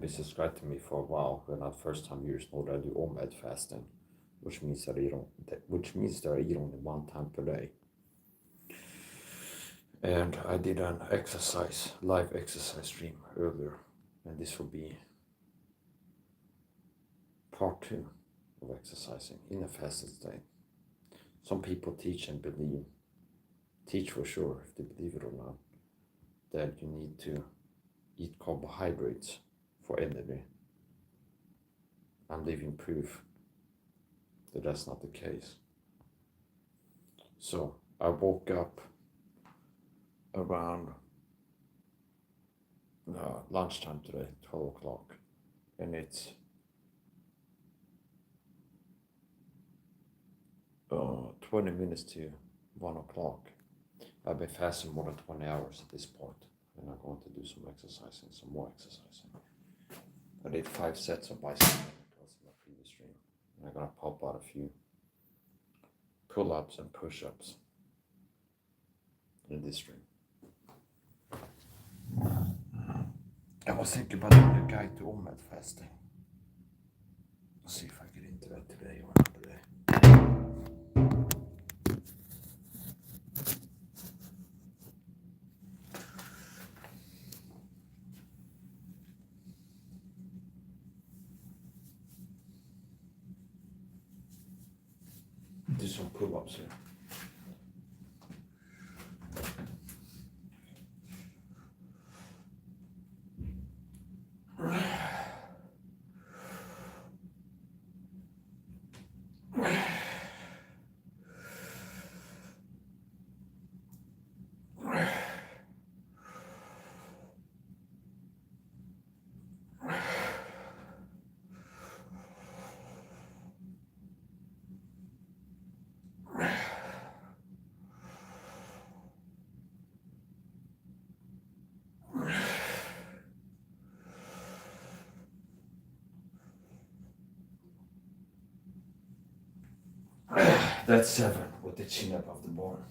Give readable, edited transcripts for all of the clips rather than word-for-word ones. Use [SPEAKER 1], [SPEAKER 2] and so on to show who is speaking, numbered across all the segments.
[SPEAKER 1] been subscribed to me for a while, we're not first-time viewers know that I do OMAD fasting, which means that I eat only one time per day. And I did an live exercise stream earlier, and this will be part 2 of exercising in a fasted state. Some people teach for sure, if they believe it or not, that you need to eat carbohydrates for energy. I'm living proof that that's not the case. So I woke up around lunchtime today, 12 o'clock, and it's 20 minutes to 1 o'clock. I've been fasting more than 20 hours at this point, and I'm going to do some more exercising. I did 5 sets of bicycle because in my previous stream, and I'm gonna pop out a few pull-ups and push-ups in this stream. I was thinking about doing a guide to OMAD fasting. Let's see if I get into that today or not today. Do some pull-ups here. That's 7 with the chin above the bone.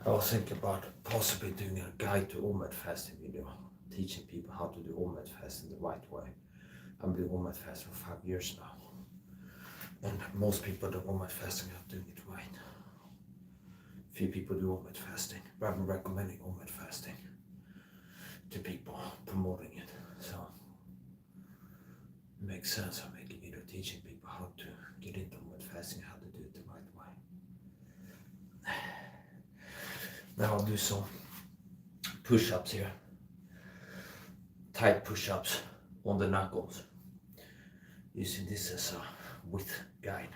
[SPEAKER 1] I was thinking about possibly doing a guide to OMAD fasting video, teaching people how to do OMAD fasting the right way. I've been doing OMAD fasting for 5 years now, and most people do OMAD fasting are doing it right. Few people do OMAD fasting, but I've been recommending OMAD fasting to people, promoting it. So it makes sense I'm making video teaching people how to get into OMAD fasting, how to do it the right way. Now I'll do some push-ups here, tight push-ups on the knuckles, using this as a width guide.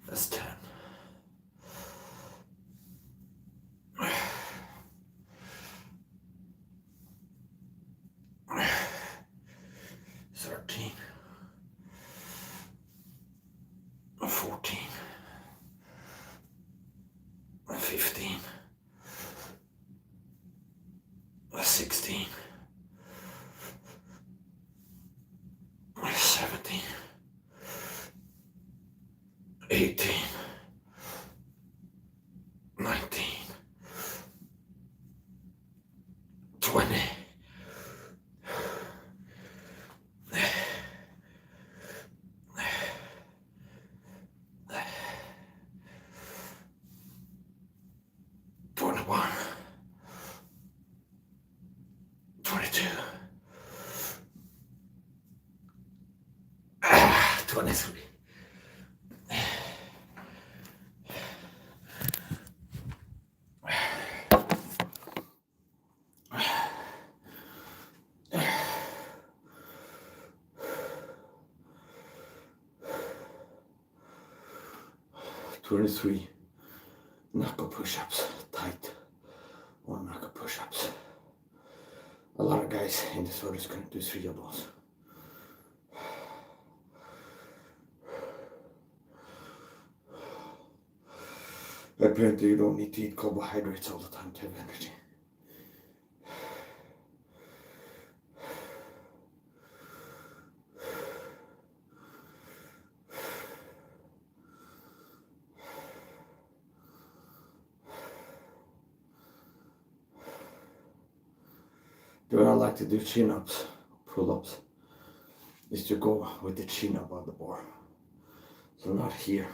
[SPEAKER 1] That's 10. 13. 14. 15. 16. 17. 18. 19. 20. 21. 22. 23. 23 knuckle push-ups, tight 1 knuckle push-ups. A lot of guys in this world is going to do 3 of those. Apparently you don't need to eat carbohydrates all the time to have energy. The way I like to do chin-ups, pull-ups, is to go with the chin above the bar. So not here.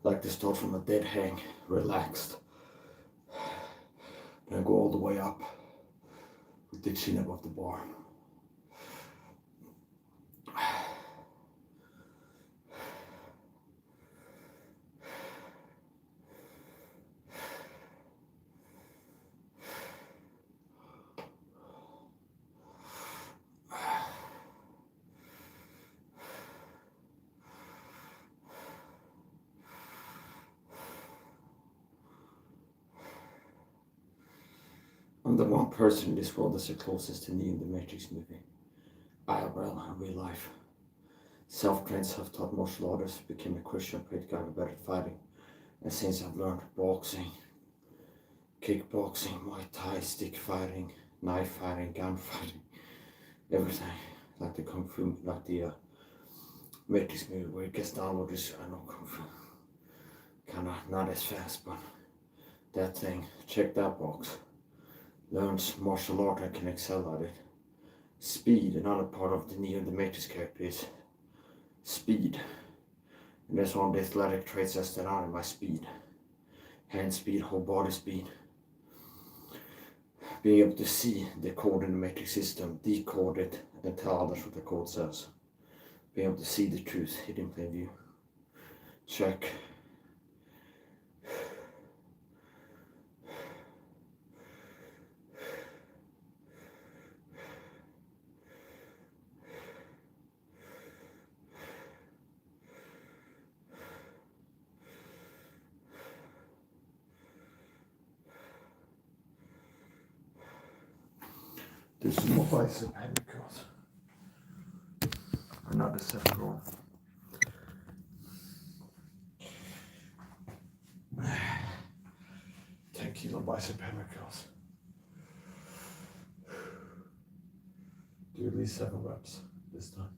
[SPEAKER 1] Like to start from a dead hang, relaxed. Then go all the way up with the chin above the bar. I'm the one person in this world that's the closest to Neo in the Matrix movie. IRL in real life. Self-trained, self-taught martial artist, became a Christian, prayed God better at fighting. And since I've learned boxing, kickboxing, Muay Thai, stick fighting, knife fighting, gun fighting, everything. Like the Kung Fu, like the Matrix movie where it gets down with this, I know Kung Fu. Kinda not as fast, but that thing, check that box. Learns martial art and can excel at it. Speed, another part of the Neo and the Matrix character is speed. And that's one of the athletic traits I stand out in my speed. Hand speed, whole body speed. Being able to see the code in the Matrix system, decode it, and tell others what the code says. Being able to see the truth hidden in plain view. Check. Do some more bicep heavy curls. Another set roll. 10-kilo bicep hammer curls. Do at least 7 reps this time.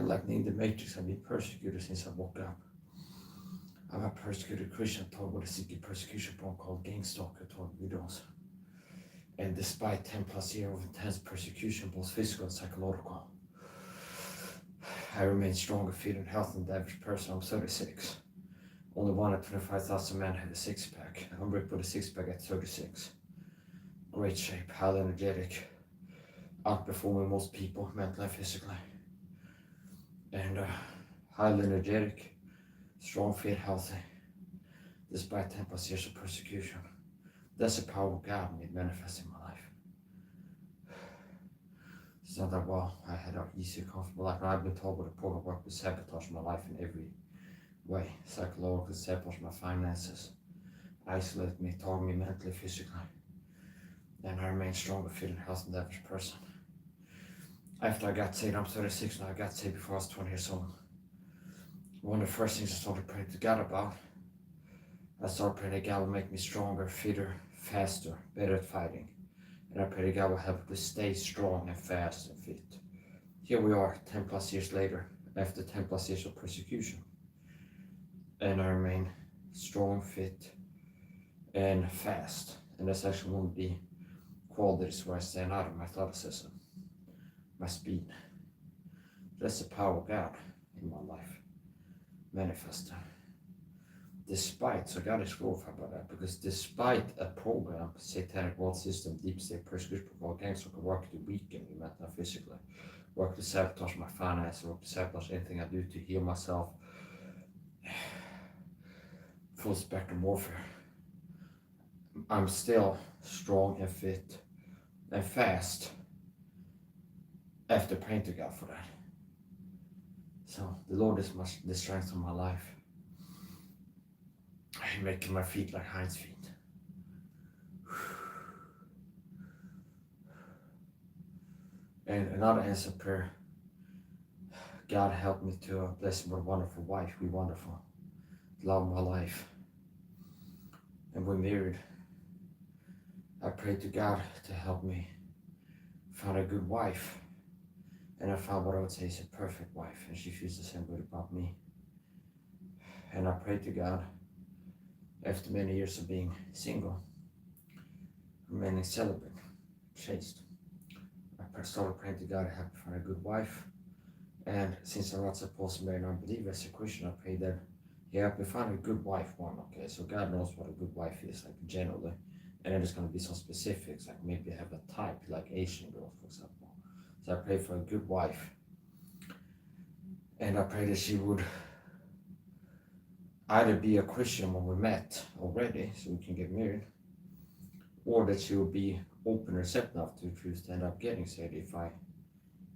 [SPEAKER 1] And like in the Matrix, I've been persecuted since I woke up. I'm a persecuted Christian told with a secret persecution program called Gang Stalker told videos. And despite 10 plus years of intense persecution, both physical and psychological, I remain strong, fit, and healthy and the average person. I'm 36. Only one at 25,000 men had a six-pack. I'm ripped with a six-pack at 36. Great shape, highly energetic, outperforming most people, mentally and physically. And highly energetic, strong, fit, healthy, despite 10 plus years of persecution. That's the power of God made manifest in my life. It's not that, well, I had an easy, comfortable life. And I've been told what the program work would sabotage my life in every way. Psychologically, sabotage my finances, isolate me, target me mentally, physically. And I remain strong, fit, and healthy than the average person. After I got saved, I'm 36 now. I got saved before I was 20 years old. One of the first things I started praying to God about, I started praying that God will make me stronger, fitter, faster, better at fighting. And I pray that God will help me to stay strong and fast and fit. Here we are, 10 plus years later, after 10 plus years of persecution. And I remain strong, fit, and fast. And that's actually one of the qualities where I stand out of my athleticism, my speed. That's the power of God in my life, manifesting. Despite, so God is glorified by that, because despite a program, satanic world system, deep state persecution, provoke gangs can work to weaken me mentally and physically, work to sabotage my finances, work to sabotage anything I do to heal myself. Full spectrum warfare. I'm still strong and fit and fast after praying to God for that. So the Lord is the strength of my life. I'm making my feet like hinds feet. And another answer prayer. God help me to bless me with a wonderful wife. Be wonderful. Love my life. And we're married. I prayed to God to help me find a good wife. And I found what I would say is a perfect wife. And she feels the same way about me. And I prayed to God, after many years of being single, remaining celibate, chaste, I started praying to God to help me find a good wife. And since I'm not supposed to marry an unbeliever as a Christian, I prayed that He helped me find a good wife one. Okay, so God knows what a good wife is, like generally. And then there's going to be some specifics, like maybe have a type, like Asian girl, for example. So I prayed for a good wife. And I prayed that she would either be a Christian when we met already, so we can get married, or that she would be open and receptive enough to the truth to end up getting saved if I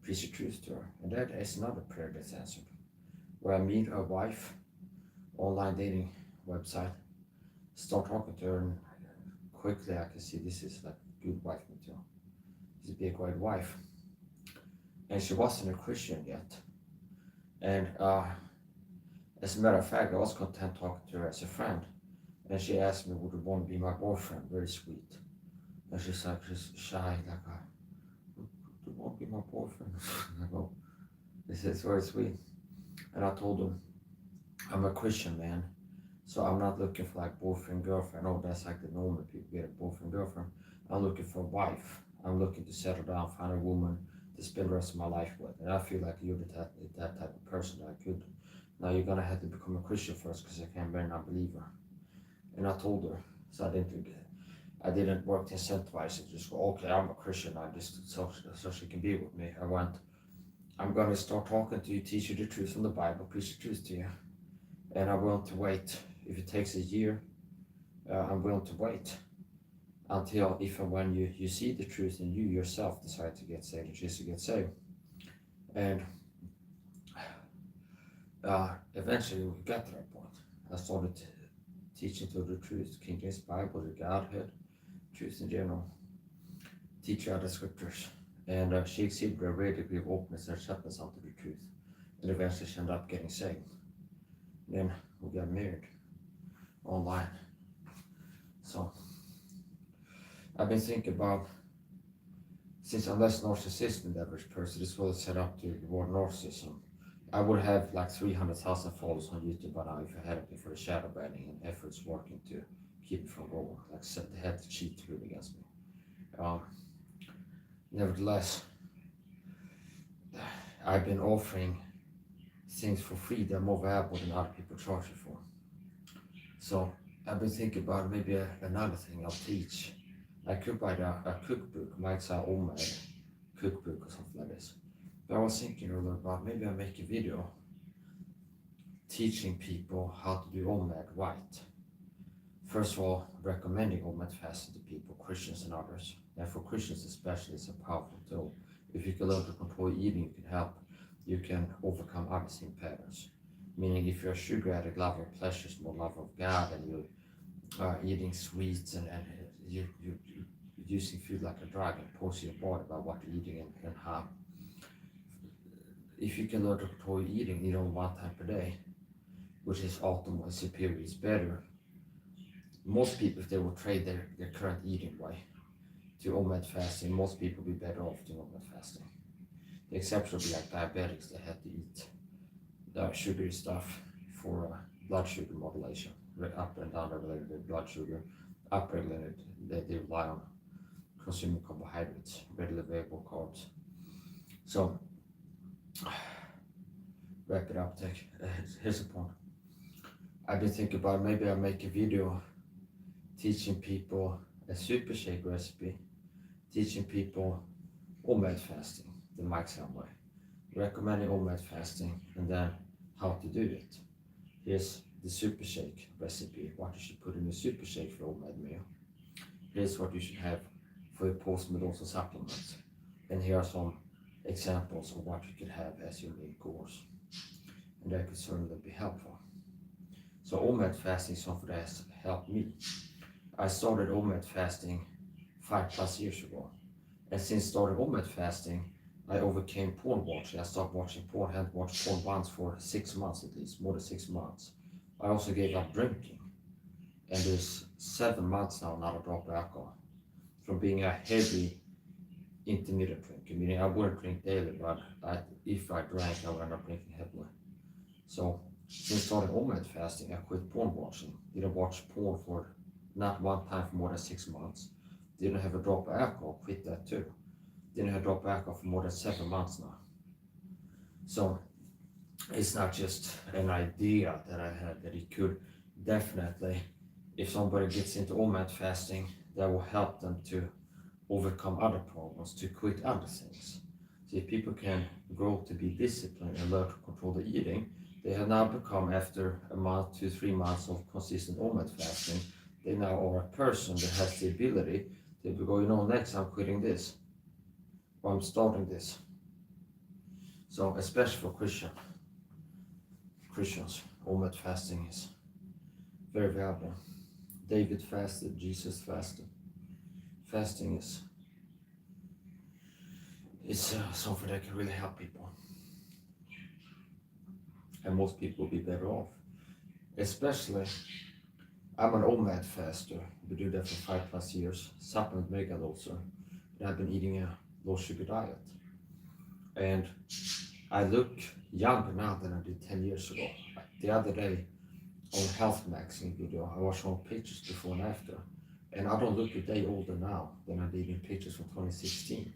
[SPEAKER 1] preach the truth to her. And that is another prayer that's answered. Where I meet a wife, online dating website, start talking to her, and quickly I can see this is like good wife material. This would be a great wife. And she wasn't a Christian yet. And as a matter of fact, I was content talking to her as a friend. And she asked me, would you want to be my boyfriend? Very sweet. And she's like, she's shy, like, would you want to be my boyfriend? I go, this is very sweet. And I told him, I'm a Christian man, so I'm not looking for like boyfriend, girlfriend. Oh, that's like the normal people get a boyfriend, girlfriend. I'm looking for a wife. I'm looking to settle down, find a woman to spend the rest of my life with. And I feel like you're that type of person that I could. Now you're gonna have to become a Christian first, because I can't marry an unbeliever. And I told her, so I didn't work to incentivize it. Just go, okay, I'm a Christian. I just so she can be with me. I went, I'm gonna start talking to you, teach you the truth from the Bible, preach the truth to you, and I'm willing to wait. If it takes a year, I'm willing to wait until if and when you see the truth and you yourself decide to get saved, and choose to get saved. And eventually we got to that point. I started teaching to the truth, King James Bible, the Godhead, truth in general, teach her the scriptures. And she exceeded a rare degree of openness and acceptance unto the truth. And eventually she ended up getting saved. Then we got married online. So I've been thinking about, since I'm less narcissistic than the average person, this was set up to reward narcissism. I would have like 300,000 followers on YouTube by now if I hadn't been for the shadow banning and efforts working to keep it from going. Like I said, they had to cheat to live against me. Nevertheless, I've been offering things for free that are more valuable than other people charge you for. So I've been thinking about maybe another thing I'll teach. I could write a cookbook, Mike's homemade cookbook or something like this. But I was thinking earlier about maybe I make a video teaching people how to do OMAD right. First of all, recommending OMAD fasting to people, Christians and others. And for Christians especially, it's a powerful tool. If you can learn to control eating, you can help. You can overcome other sin patterns. Meaning if you're a sugar addict, love of pleasure is more love of God, and you are eating sweets and you're using food like a drug and posting your body about what you're eating and how. If you can learn to control your eating, eat only 1 time per day, which is optimal, superior, is better. Most people, if they will trade their current eating way to OMAD fasting, most people will be better off doing OMAD fasting. The exception will be like diabetics that have to eat the sugary stuff for blood sugar modulation, up and down regulated blood sugar, upregulated, they rely on consuming carbohydrates, readily available carbs. So, wrap it up, here's the point. I've been thinking about maybe I'll make a video teaching people a super shake recipe, teaching people OMAD fasting, the Mike's way, recommending OMAD fasting, and then how to do it. Here's the super shake recipe, what you should put in a super shake for OMAD meal. Here's what you should have for your post-menopausal supplements. And here are some examples of what you could have as your main course. And that could certainly be helpful. So OMAD fasting is something that has helped me. I started OMAD fasting 5+ years ago. And since starting OMAD fasting, I overcame porn watching. I stopped watching porn, hadn't watched porn once for 6 months at least, more than 6 months. I also gave up drinking. And there's 7 months now, not a drop of alcohol. From being a heavy intermittent drinker, meaning I wouldn't drink daily, but if I drank, I would end up drinking heavily. So since starting OMAD fasting, I quit porn watching. Didn't watch porn for not 1 time for more than 6 months. Didn't have a drop of alcohol, quit that too. Didn't have a drop of alcohol for more than 7 months now. So it's not just an idea that I had, that it could definitely, if somebody gets into OMAD fasting, that will help them to overcome other problems, to quit other things. So if people can grow to be disciplined and learn to control the eating, they have now become, after a month, 2-3 months of consistent OMAD fasting, they now are a person that has the ability to go, next I'm quitting this, or I'm starting this. So especially for Christians, OMAD fasting is very valuable. David fasted, Jesus fasted. Fasting is something that can really help people. And most people will be better off. Especially, I'm an OMAD faster. We do that for 5+ years. Supplement mega doser. And I've been eating a low sugar diet. And I look younger now than I did 10 years ago. The other day on Health Magazine video, I was showing pictures before and after. And I don't look a day older now than I did in pictures from 2016.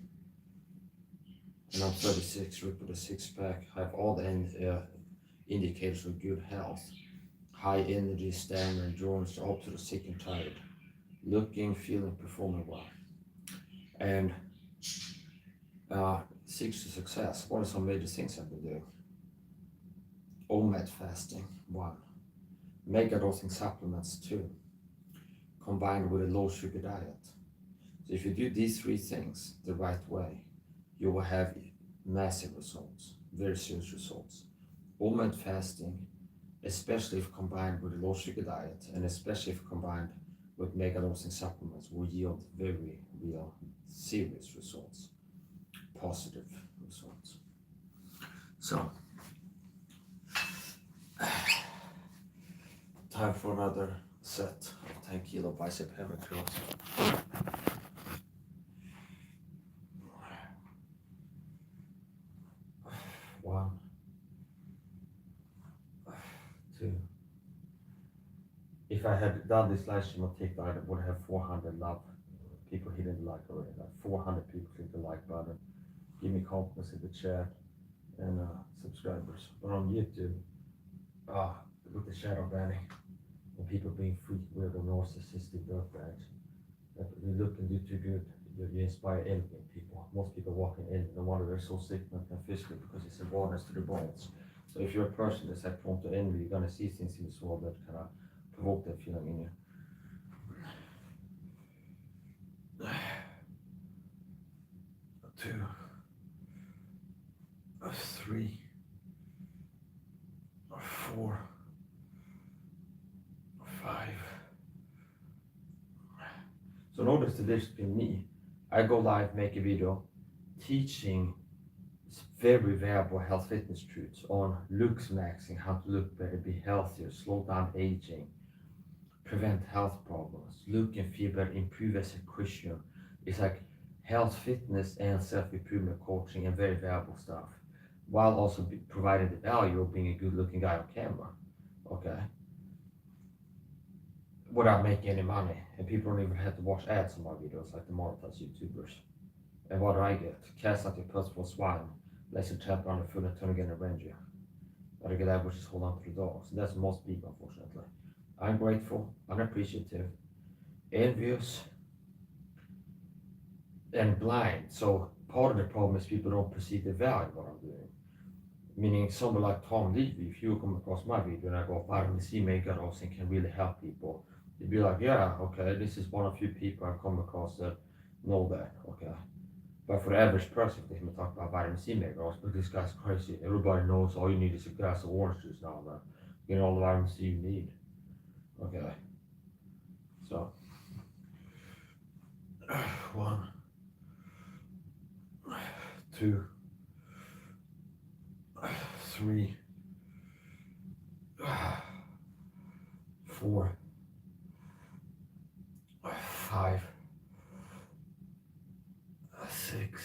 [SPEAKER 1] And I'm 36, ripped with a 6-pack, have all the indicators of good health. High energy, stamina, endurance, up to the sick and tired. Looking, feeling, performing well. And seeks to success. What are some major things I've been doing? OMAD fasting, 1. Mega dosing supplements, 2. Combined with a low sugar diet. So if you do these 3 things the right way, you will have massive results, very serious results. OMAD fasting, especially if combined with a low sugar diet, and especially if combined with mega dosing supplements, will yield very real, serious results, positive results. So, time for another set of 10 kilo bicep hammer curls. 1, to, if I had done this live stream on TikTok, I would have 400 love people hitting the like already, like 400 people click the like button, give me compliments in the chat, and subscribers. But on YouTube, with the shadow banning and people being freaked, weird, or narcissistic dirtbags, that you look and do too good, you inspire envy in people. Most people walk in envy, no wonder they're so sick mentally and physically, because it's a rawness to the bones. So if you're a person that's like prone to envy, you're gonna see things in this world that kind of provoke that feeling in you. 2, 3, 4, 5. So notice the difference between me. I go live, make a video teaching very valuable health fitness truths on looks maxing, how to look better, be healthier, slow down aging, prevent health problems, look and feel better, improve as a Christian. It's like health, fitness, and self-improvement coaching, and very valuable stuff, while also providing the value of being a good-looking guy on camera, okay? Without making any money, and people don't even have to watch ads on my videos like the monetized YouTubers. And what do I get? Cast out your purposeful swine, let you trample on the foot and turn again and rend you. But I get that which is hold on to the dogs. And that's most people, unfortunately. I'm grateful, unappreciative, envious, and blind. So part of the problem is people don't perceive the value of what I'm doing. Meaning someone like Tom Levy, if you come across my video and I go, vitamin C mega dosing can really help people, you'd be like, yeah, okay, this is one of few people I've come across that know that, okay. But for the average person, they can talk about vitamin C mega dose, but this guy's crazy. Everybody knows all you need is a glass of orange juice now, man. You get all the vitamin C you need. Okay. So 1, 2, 3, 4, 5, 6,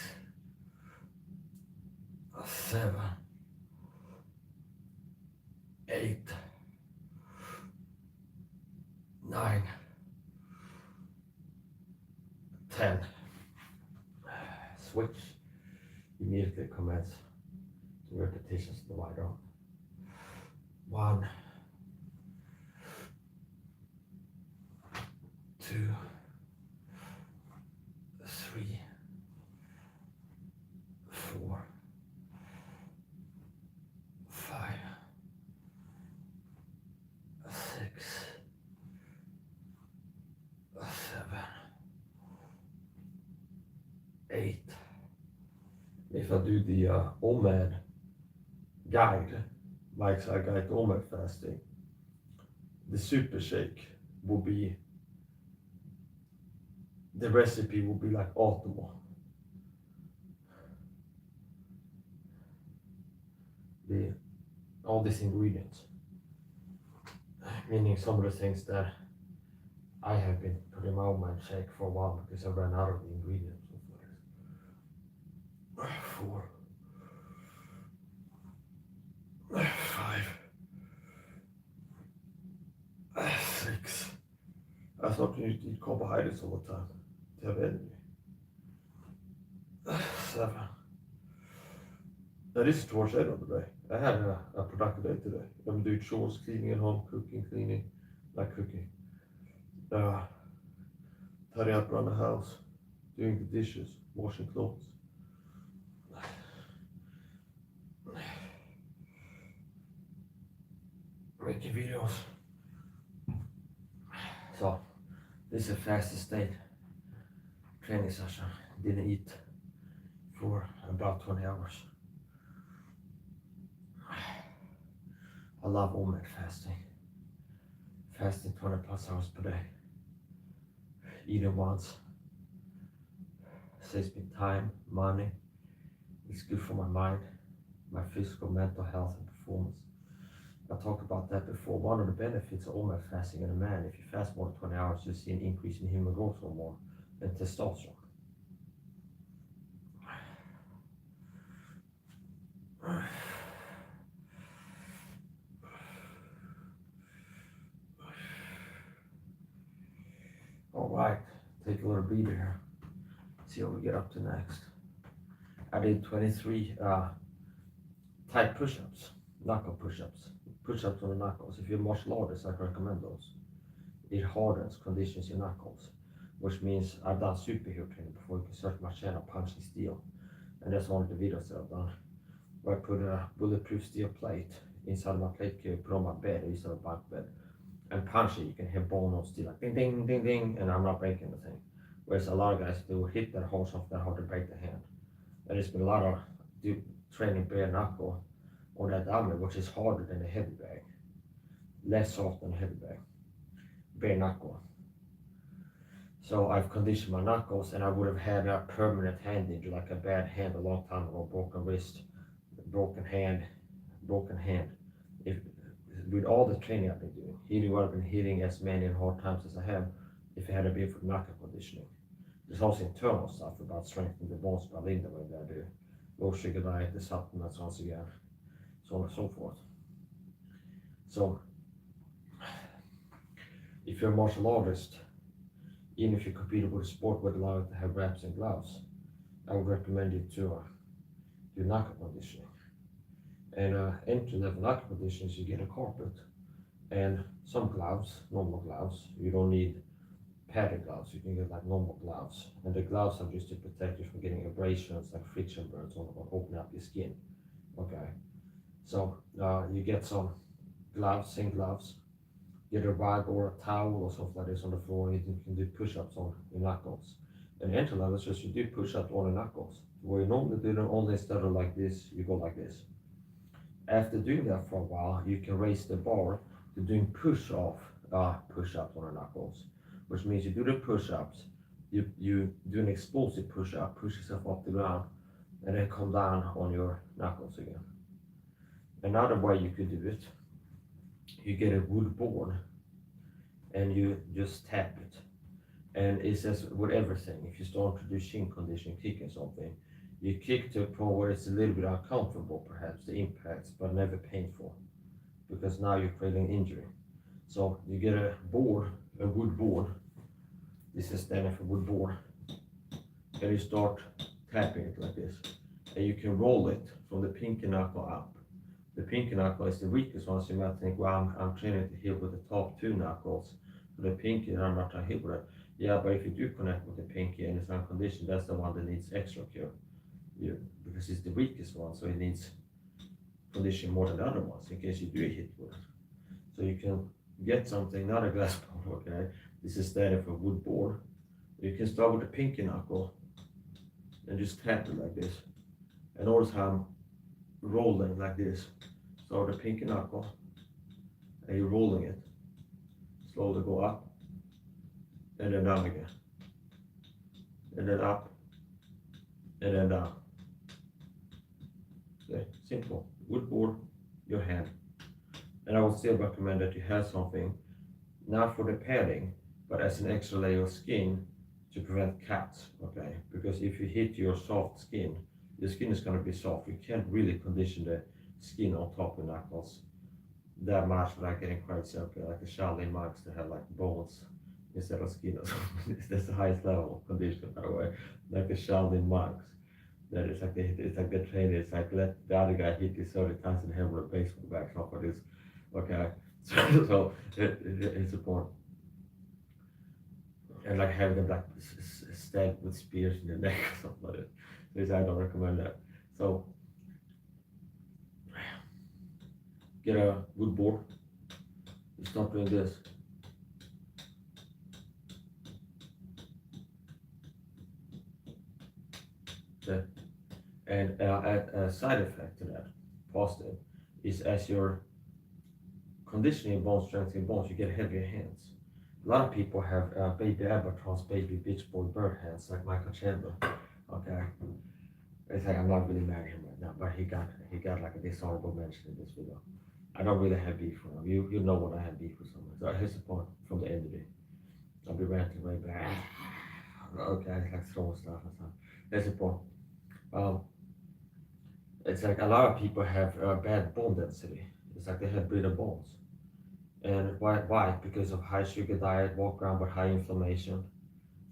[SPEAKER 1] 7, 8, 9, 10. Switch immediately commence to repetitions in the wide arm. 1, 2, 3, 4, 5, 6, 7, 8. If I do the OMAD guide, lifestyle guide to OMAD fasting, the super shake will be, the recipe will be like optimal. All these ingredients, meaning some of the things that I have been putting in my OMAD shake for a while because I ran out of the ingredients. 4, 5, 6. I thought you need to eat carbohydrates all the time to have energy. 7. Now this is towards the end of the day. I had a productive day today. I'm doing chores, cleaning at home, cooking, cleaning, like cooking. Tidying up around the house, doing the dishes, washing clothes. Making videos. So this is a fasted state training session. Didn't eat for about 20 hours. I love OMAD fasting. Fasting 20 plus hours per day. Eating once. Saves me time, money. It's good for my mind, my physical, mental health and performance. I talked about that before. One of the benefits of OMAD fasting in a man, if you fast more than 20 hours, you see an increase in human growth hormone and testosterone. take a little breather here. See what we get up to next. I did 23 tight push-ups, knuckle push-ups, push-ups on the knuckles. If you're martial artist, I recommend those. It hardens, conditions your knuckles, which means I've done superhero training before. You can search my channel, Punching Steel, and that's one of the videos that I've done. Where I put a bulletproof steel plate inside of my plate cube, put on my bed, I used to have a bunk bed, and punch it. You can hear bone on steel like ding, ding, ding, ding, and I'm not breaking the thing. Whereas a lot of guys do hit that hard, something that hard to break the hand. And there's been a lot of training bare knuckle on that dummy, which is harder than a heavy bag, less soft than a heavy bag, bare knuckle. So I've conditioned my knuckles, and I would have had a permanent hand injury, like a bad hand a long time ago, broken wrist, broken hand. If with all the training I've been doing, hitting what I've been hitting as many and hard times as I have, if it had been for knuckle conditioning. There's also internal stuff about strengthening the bones by living the way that I do. Low sugar diet, the supplements once again, so on and so forth. So if you're a martial artist, even if you compete with a sport where allowed to have wraps and gloves, I would recommend you to do knuckle conditioning. And entry level knuckle conditioning is you get a carpet and some gloves, normal gloves. You don't need padded gloves, you can get like normal gloves. And the gloves are just to protect you from getting abrasions like friction burns or opening up your skin. Okay, so you get some gloves, thin gloves, get a rug or a towel or something like this on the floor, and you can do push-ups on your knuckles. And entry level is just you do push-ups on the knuckles. Where you normally do them only instead of like this, you go like this. After doing that for a while, you can raise the bar to doing push-ups on the knuckles, which means you do the push-ups, you do an explosive push-up, push yourself up the ground, and then come down on your knuckles again. Another way you could do it, you get a wood board and you just tap it. And it says with everything, if you start to do shin conditioning, kicking something, you kick to a point where it's a little bit uncomfortable, perhaps the impacts, but never painful, because now you're creating injury. So you get a board, a wood board. This is standing for wood board, and you start tapping it like this, and you can roll it from the pinky knuckle up. The pinky knuckle is the weakest one, so you might think, well, I'm training to hit with the top two knuckles, for the pinky, and I'm not trying to hit with it. Yeah, but if you do connect with the pinky and it's unconditioned, that's the one that needs extra care. Because it's the weakest one, so it needs conditioning more than the other ones in case you do hit with it. So you can get something, not a glass board, okay? This is standing for wood board. You can start with the pinky knuckle and just tap it like this. And notice how I'm rolling like this. So the pinky knuckle, and you're rolling it. Slowly go up, and then down again. And then up, and then down. Okay, simple. Wood board, your hand. And I would still recommend that you have something, not for the padding, but as an extra layer of skin to prevent cuts, okay? Because if you hit your soft skin, your skin is going to be soft. You can't really condition the skin on top of knuckles that much without getting quite silky, like the Shaolin monks that have like bones instead of skin or something. That's the highest level of conditioning, by the way. Like the Shaolin monks. That it's like the trainer, it's like let the other guy hit you 30 times in the head with a baseball bat, something like this. Okay, so it's a point. And like having them like stabbed with spears in the neck or something like that. So I don't recommend that. So get a wood board. Start doing this. Okay. And a side effect to that, positive, is as you're conditioning bones, strengthening bones, you get heavier hands. A lot of people have baby albatross, baby beach boy bird hands, like Michael Chandler. Okay, it's like I'm not really mad at him right now, but he got like a dishonorable mention in this video. I don't really have beef with him. You know when I have beef with someone. So here's the point from the end of it. I'll be ranting way back. Okay, like throwing stuff and stuff. Here's the point. It's like a lot of people have bad bone density. It's like they have brittle bones. And why? Because of high sugar diet, walk around with high inflammation,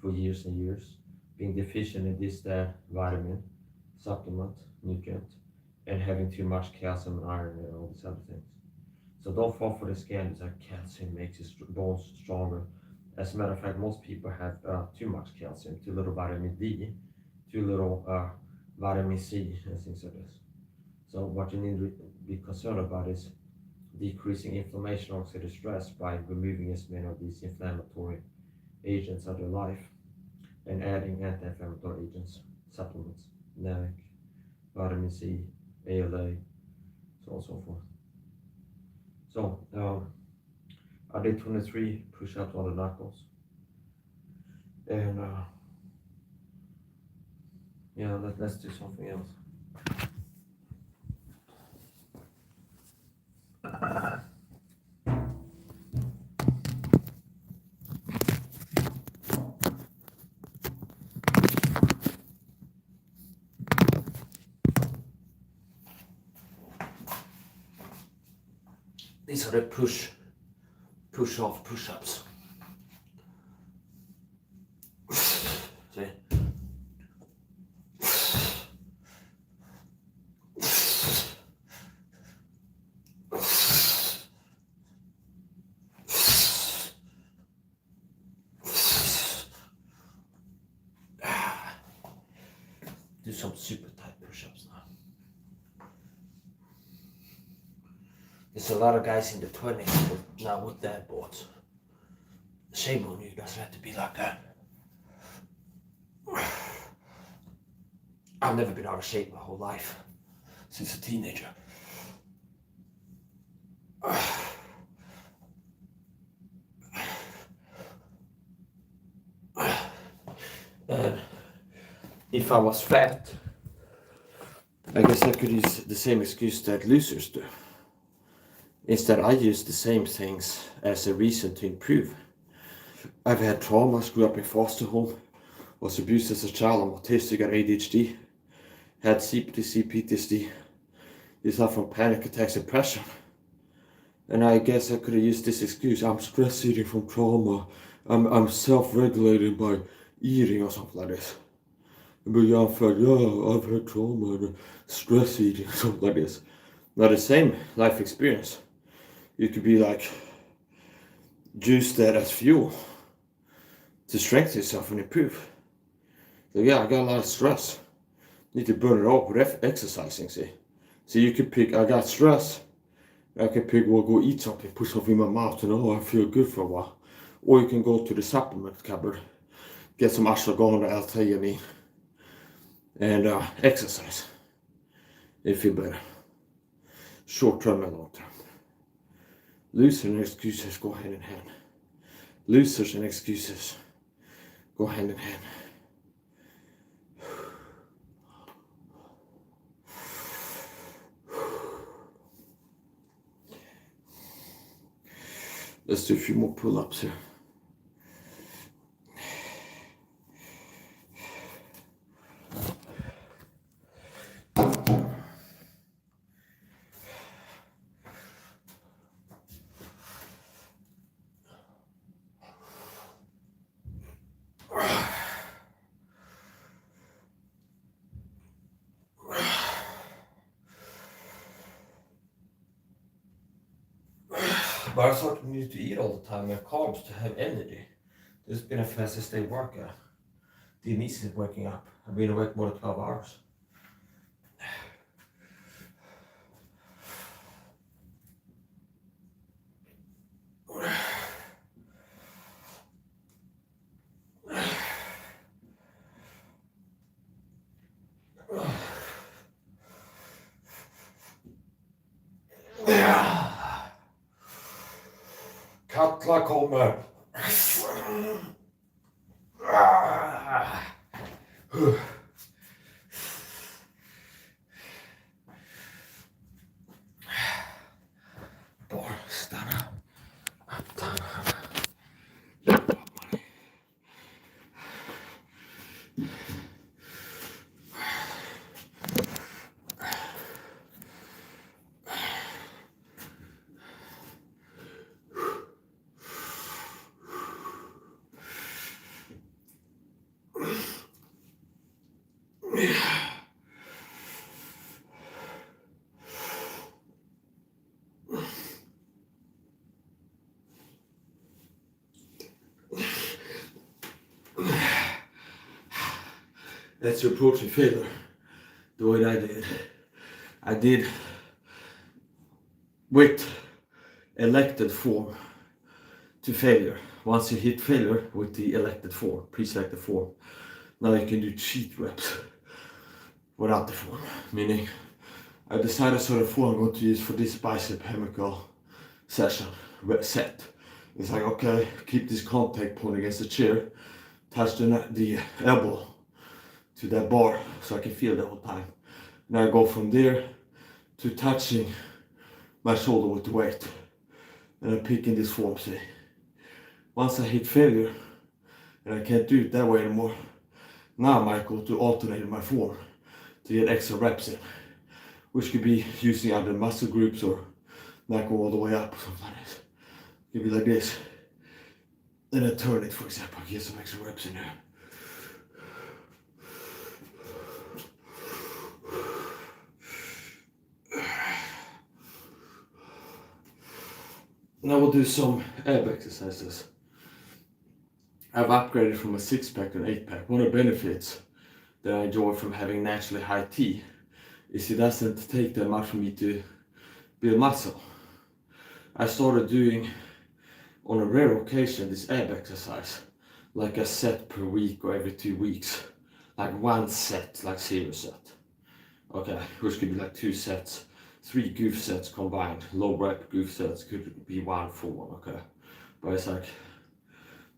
[SPEAKER 1] for years and years, being deficient in this, that, vitamin, supplement, nutrient, and having too much calcium and iron and all these other things. So don't fall for the scam that calcium makes your bones stronger. As a matter of fact, most people have too much calcium, too little vitamin D, too little vitamin C, and things like this. So what you need to be concerned about is decreasing inflammation, oxidative stress, by removing as many of these inflammatory agents out of your life and adding anti-inflammatory agents, supplements, NAC, vitamin C, ALA, so on and so forth. So I did 23 push-ups on the knuckles, and yeah, let's do something else. These are the push-off push-ups. See? Do some super tight push-ups now. There's a lot of guys in the 20s now with dad boards. Shame on you, it doesn't have to be like that. I've never been out of shape my whole life, since a teenager. And if I was fat, I guess I could use the same excuse that losers do. Instead, I use the same things as a reason to improve. I've had traumas, grew up in foster home, was abused as a child, I'm autistic, got ADHD, had CPTC, PTSD, you suffer from panic attacks, depression. And I guess I could have used this excuse, I'm stress eating from trauma, I'm self-regulating by eating or something like this. But yeah, I'm fat, yeah, I've had trauma and stress eating, something like this. Now the same life experience. You could be like, use that as fuel to strengthen yourself and improve. So yeah, I got a lot of stress. Need to burn it off with exercising, see. So you could pick, I got stress. I can pick, well, go eat something, put something in my mouth, and oh, I feel good for a while. Or you can go to the supplement cupboard, get some ashwagandha, L-theanine, and exercise. You feel better. Short term and long term. Losers and excuses go hand in hand. Losers and excuses go hand in hand. Let's do a few more pull-ups here. But I thought you need to eat all the time and carbs to have energy. This has been a fastest day workout. Denise is waking up. I've been awake more than 12 hours. Katla kommer. Bara stanna. that's your approach to failure. The way I did with elected form to failure. Once you hit failure with the elected form, pre-selected form, now you can do cheat reps without the form. Meaning, I decided sort of form I'm going to use for this bicep hemical session, set. It's like, okay, keep this contact point against the chair, touch the elbow to that bar so I can feel the whole time. Now I go from there to touching my shoulder with the weight. And I pick in this form, see. Once I hit failure, and I can't do it that way anymore, now I might go to alternate my form to get extra reps in, which could be using other muscle groups or not go all the way up or something like this. It could be like this. Then I turn it, for example, get some extra reps in there. Now we'll do some ab exercises. I've upgraded from a 6-pack to an 8-pack. One of the benefits that I enjoy from having naturally high T is it doesn't take that much for me to build muscle. I started doing on a rare occasion this ab exercise, like a set per week or every 2 weeks. Like one set, like 0 set. Okay, which could be like 2 sets. 3 goof sets combined. Low rep goof sets could be 1 full one, okay. But it's like,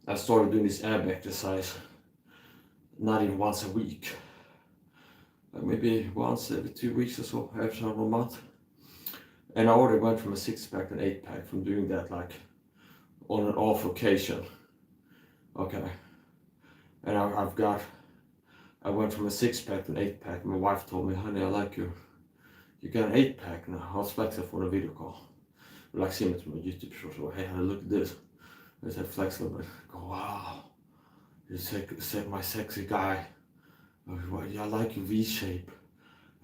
[SPEAKER 1] I started doing this ab exercise not even once a week. Like maybe once every 2 weeks or so, after a month. And I already went from a 6-pack to an 8-pack from doing that like on an off occasion. Okay. And I went from a 6-pack to an 8-pack. My wife told me, honey, I like you got an 8-pack now. I was flexing for the video call. Like seeing it from a YouTube short, so hey, honey, look at this. I said flex a little bit. I go, wow, you're my sexy guy. I go, well, yeah, I like your V shape.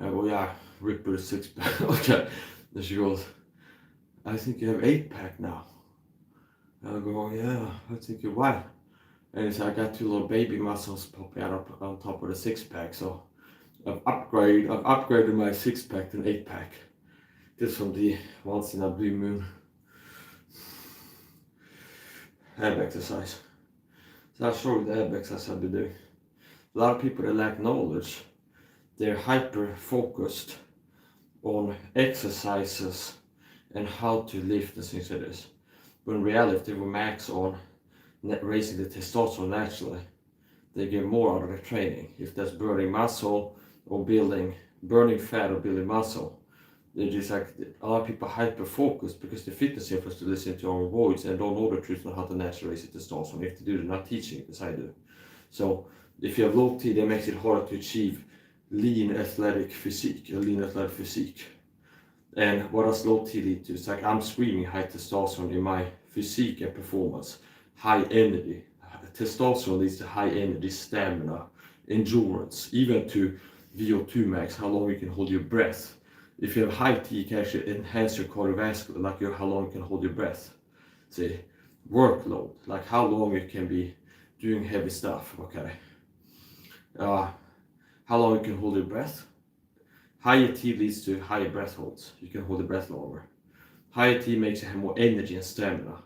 [SPEAKER 1] I go, yeah, rip with a 6-pack. Okay. And she goes, I think you have 8-pack now. And I go, yeah, I think you're right. And it's like I got 2 little baby muscles popping out on top of the 6-pack. So I've upgraded my 6-pack to an 8-pack. Just from the once in a blue moon ab exercise. So I'll show you the ab exercise I've been doing. A lot of people that lack knowledge, they're hyper focused on exercises and how to lift and things like this. But in reality, they will max on raising the testosterone naturally. They get more out of their training. If that's burning muscle or burning fat or building muscle, they're just like, a lot of people hyper focused because the fitness influencers to listen to our own voice and don't know the truth on how to naturally raise the testosterone. If they do, they're not teaching it as I do. So if you have low T, that makes it harder to achieve lean athletic physique. And what does low T lead to? It's like I'm screaming high testosterone in my physique and performance, high energy. Testosterone leads to high energy, stamina, endurance, even to VO2 max, how long you can hold your breath. If you have high T, you can actually enhance your cardiovascular, like how long you can hold your breath. See, workload, like how long you can be doing heavy stuff, okay. How long you can hold your breath. Higher T leads to higher breath holds. You can hold the breath longer. Higher T makes you have more energy and stamina.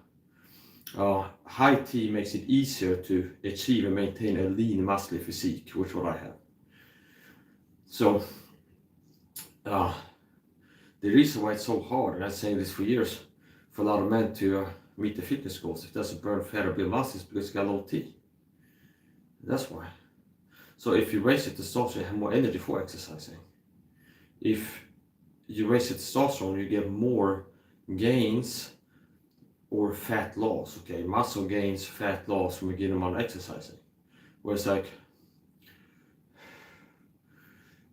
[SPEAKER 1] High T makes it easier to achieve and maintain a lean muscular physique, which is what I have. So, the reason why it's so hard, and I've been saying this for years, for a lot of men to meet the fitness goals, if it doesn't burn fat or build muscles, because it's got low T. That's why. So if you raise your testosterone, you have more energy for exercising. If you raise your testosterone, you get more gains or fat loss, okay? Muscle gains, fat loss from a given amount of exercising. Whereas like,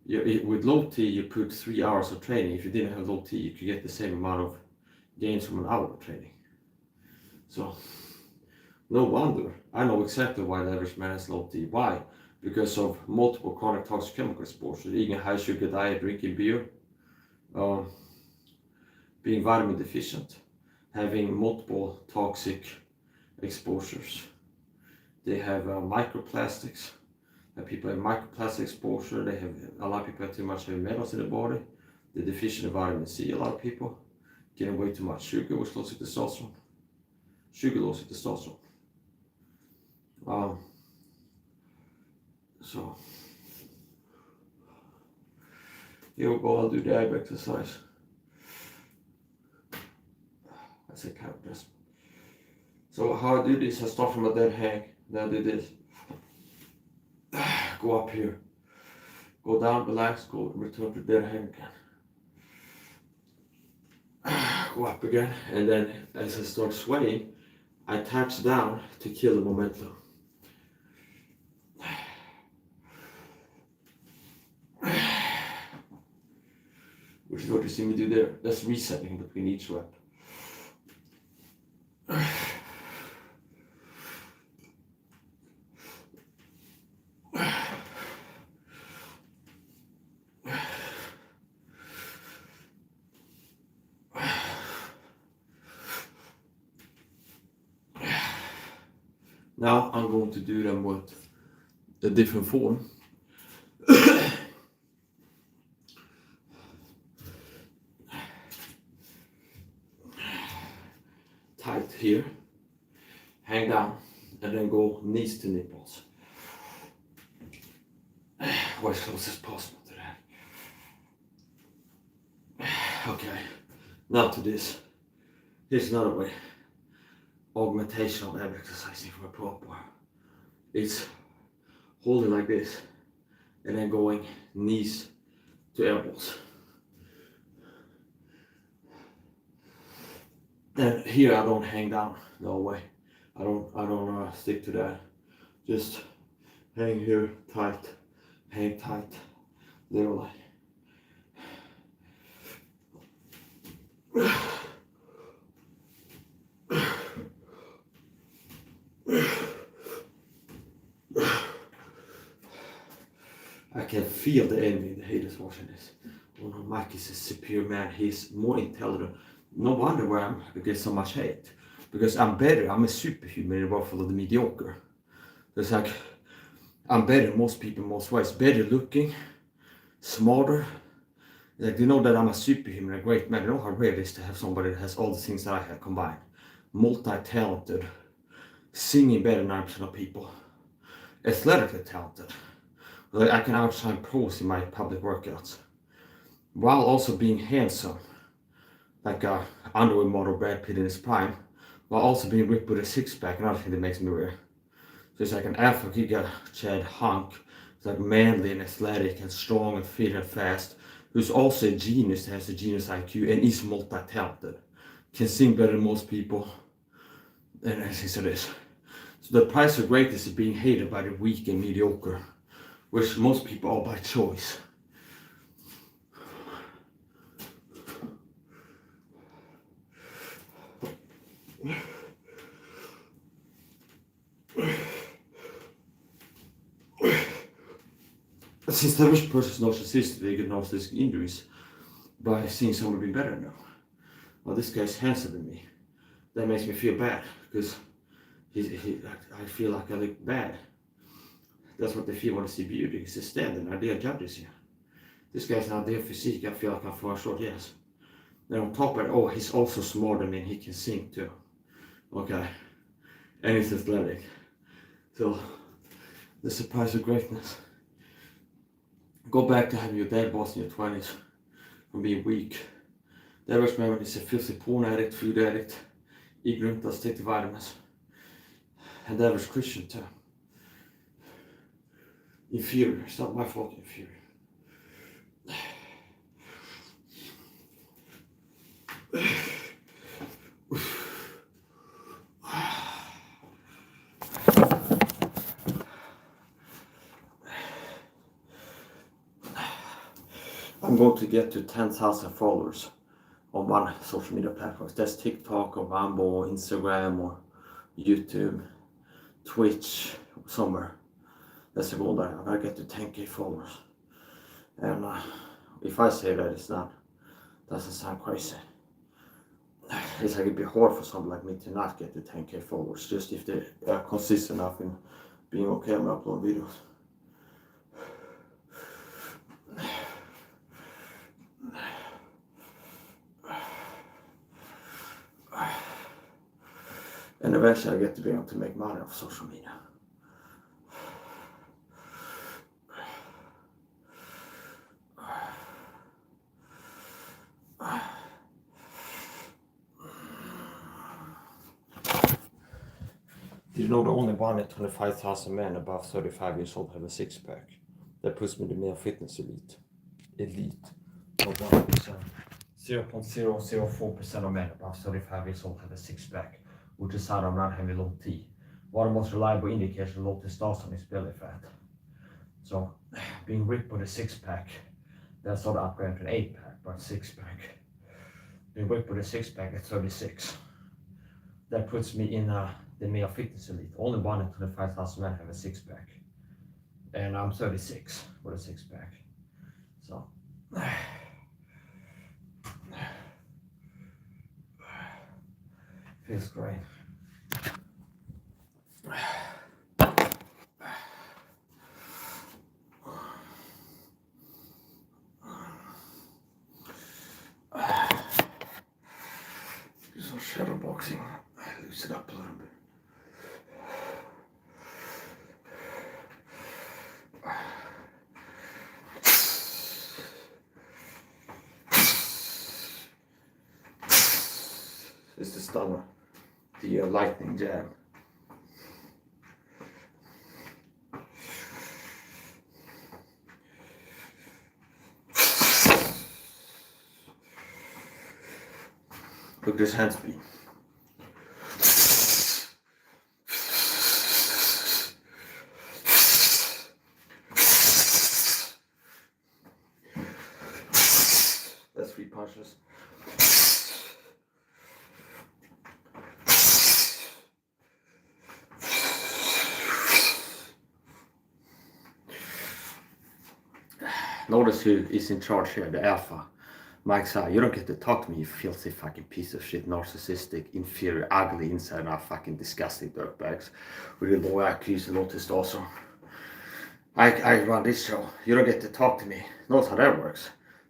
[SPEAKER 1] with low T, you put 3 hours of training. If you didn't have low T, you could get the same amount of gains from an hour of training. So, no wonder. I know exactly why the average man has low T. Why? Because of multiple chronic toxic chemical exposure. Eating a high sugar diet, drinking beer, being vitamin deficient, having multiple toxic exposures. They have microplastics. And people have microplastic exposure. They have a lot of people have too much heavy metals in the body. They're deficient in vitamin C. A lot of people getting way too much sugar, which lowers testosterone. Sugar lowers testosterone. So here we go. I'll do the ab exercise. That's a kind of best. So how I do this, I start from a dead hang. Then I do this. Go up here. Go down, relax, go return to dead hang again. Go up again, and then as I start swaying, I touch down to kill the momentum. Which is what you see me do there. That's resetting between each rep. Now I'm going to do them with a different form. Tight here, hang down, and then go knees to nipples. Or as close as possible to that. Okay, now to this. Here's another way. Augmentation of ab exercising from a prop bar. It's holding like this and then going knees to elbows. And here I don't hang down, no way. I don't stick to that. Just hang here tight, hang tight, literally. I can feel the envy in the haters watching this. Oh no, Mike is a superior man, he's more intelligent. No wonder why I get so much hate. Because I'm better, I'm a superhuman in the world of the mediocre. It's like, I'm better than most people in most ways. Better looking, smarter. Like, you know that I'm a superhuman, a great man. You know how rare it is to have somebody that has all the things that I have combined. Multi-talented, singing better than 9% of people. Athletically talented. Like, I can outshine pros in my public workouts. While also being handsome. Like a underwear model Brad Pitt in his prime. While also being ripped with a six-pack, another thing that makes me rare. So it's like an alpha giga Chad hunk. It's like manly and athletic and strong and fit and fast. Who's also a genius, has a genius IQ and is multi-talented. Can sing better than most people. And things like this. So the price of greatness is being hated by the weak and mediocre. Which most people are by choice. Since the average person is narcissistic, they get narcissistic injuries by seeing someone being better than them. Well, this guy's handsome than me. That makes me feel bad because I feel like I look bad. That's what they feel when they see beauty. It's a standard, and they are judges here. This guy's not their physique. I feel like I'm falling short, yes. Then on top of it, oh, he's also smarter than me and he can sing too. Okay. And he's athletic. So, the surprise of greatness. Go back to having your dad boss in your 20s from being weak. The average man is a filthy porn addict, food addict, ignorant, doesn't take the vitamins. And the average Christian too. Inferior. It's not my fault, inferior. I'm going to get to 10,000 followers on one social media platform. That's TikTok or Rambo or Instagram or YouTube, Twitch, somewhere. That's the goal there. I gotta get to 10k followers. And if I say that, doesn't sound crazy. It's like it'd be hard for someone like me to not get to 10k followers, just if they're consistent enough in being okay when I upload videos. And eventually I get to be able to make money off social media. Did you know the only 1 in 25,000 men above 35 years old have a six-pack? That puts me in the male fitness elite. Not 1%. 0.004% of men above 35 years old have a six-pack, which is sign of not having low T. One of the most reliable indicators of low testosterone is belly fat. So, being ripped with a six-pack, that's not upgraded to an 8-pack, but 6-pack. Being ripped with a six-pack at 36. That puts me in the male fitness elite. Only 1 in 25,000 men have a six-pack. And I'm 36 with a six-pack. So, feels great. Do some shadow boxing. Loosen up a little bit. This is the stunner, the lightning jab. Look at his hand speed. That's 3 punches. Notice who is in charge here, the alpha. Mike SAHA, you don't get to talk to me, you filthy fucking piece of shit, narcissistic, inferior, ugly, inside and out, fucking disgusting dirtbags with a low IQs and low testosterone. I run this show, you don't get to talk to me. Notice how that works.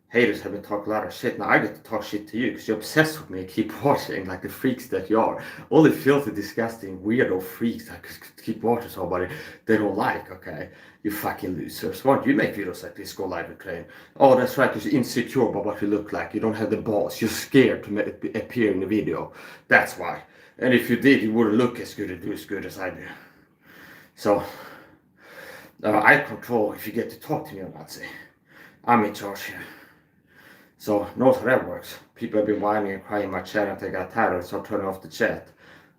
[SPEAKER 1] Haters have been talking a lot of shit. Now I get to talk shit to you because you're obsessed with me and keep watching like the freaks that you are. All the filthy, disgusting, weirdo freaks that keep watching somebody they don't like, okay? You fucking losers. Why don't you make videos like this, go live and train? Oh, that's right, you're insecure about what you look like. You don't have the balls. You're scared to appear in the video. That's why. And if you did, you wouldn't look as good and do as good as I do. So, I control if you get to talk to me or not, see. I'm in charge here. So, notice how that works. People have been whining and crying in my chat and they got tired, so I'm turning off the chat,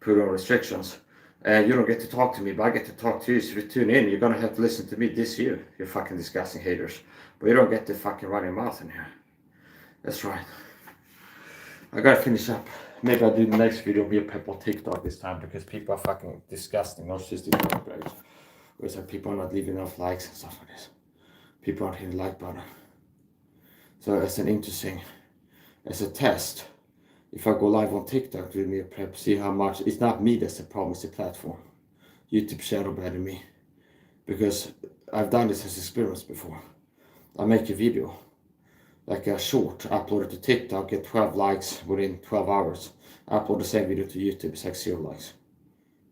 [SPEAKER 1] putting on restrictions. And you don't get to talk to me, but I get to talk to you. So if you tune in, you're gonna have to listen to me this year, you fucking disgusting haters. But you don't get to fucking run your mouth in here. That's right. I gotta finish up. Maybe I'll do the next video meal prep on TikTok this time because people are fucking disgusting, narcissistic dirtbags. Whereas people are not leaving enough likes and stuff like this. People aren't hitting the like button. So it's an interesting, as a test, if I go live on TikTok with meal prep, see how much, it's not me that's the problem, it's the platform. YouTube shadow banning me. Because I've done this as experience before. I make a video, like a short, upload it to TikTok, get 12 likes within 12 hours. Upload the same video to YouTube, it's like 0 likes.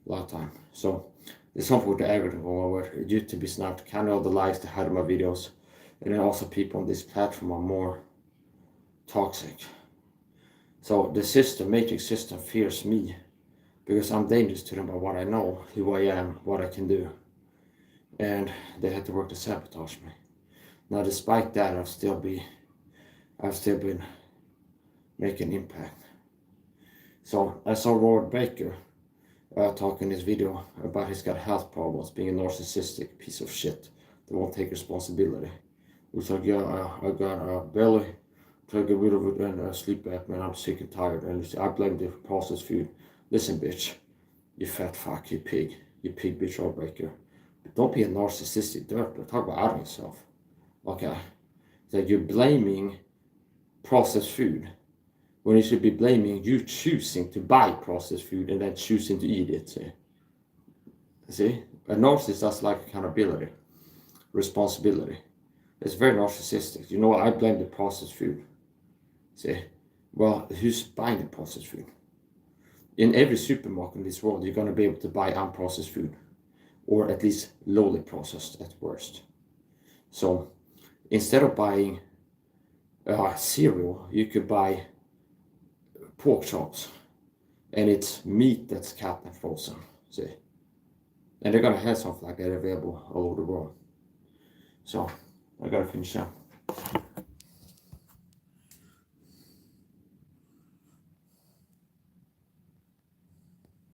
[SPEAKER 1] A lot of time. So there's something with the algorithm where YouTube is not counting all the likes to hide my videos. And then also people on this platform are more toxic. So the system, matrix system, fears me because I'm dangerous to them by what I know, who I am, what I can do. And they had to work to sabotage me. Now despite that, I've still been making impact. So I saw Robert Baker talking in this video about he's got health problems, being a narcissistic piece of shit that won't take responsibility. He's like, yeah, I got a belly, try to get rid of it, and sleep apnea, and I'm sick and tired. And I blame the processed food. Listen, bitch, you fat fuck, you pig bitch, Robert Baker. But don't be a narcissistic dirtbag. Talk about outing yourself. Okay, so you're blaming processed food when you should be blaming you choosing to buy processed food and then choosing to eat it. See? A narcissist does like accountability, responsibility. It's very narcissistic. You know, I blame the processed food. See? Well, who's buying the processed food? in every supermarket in this world, you're going to be able to buy unprocessed food, or at least lowly processed at worst. So instead of buying cereal, you could buy pork chops, and it's meat that's capped and frozen. See, and they're gonna have something like that available all over the world. So I gotta finish up.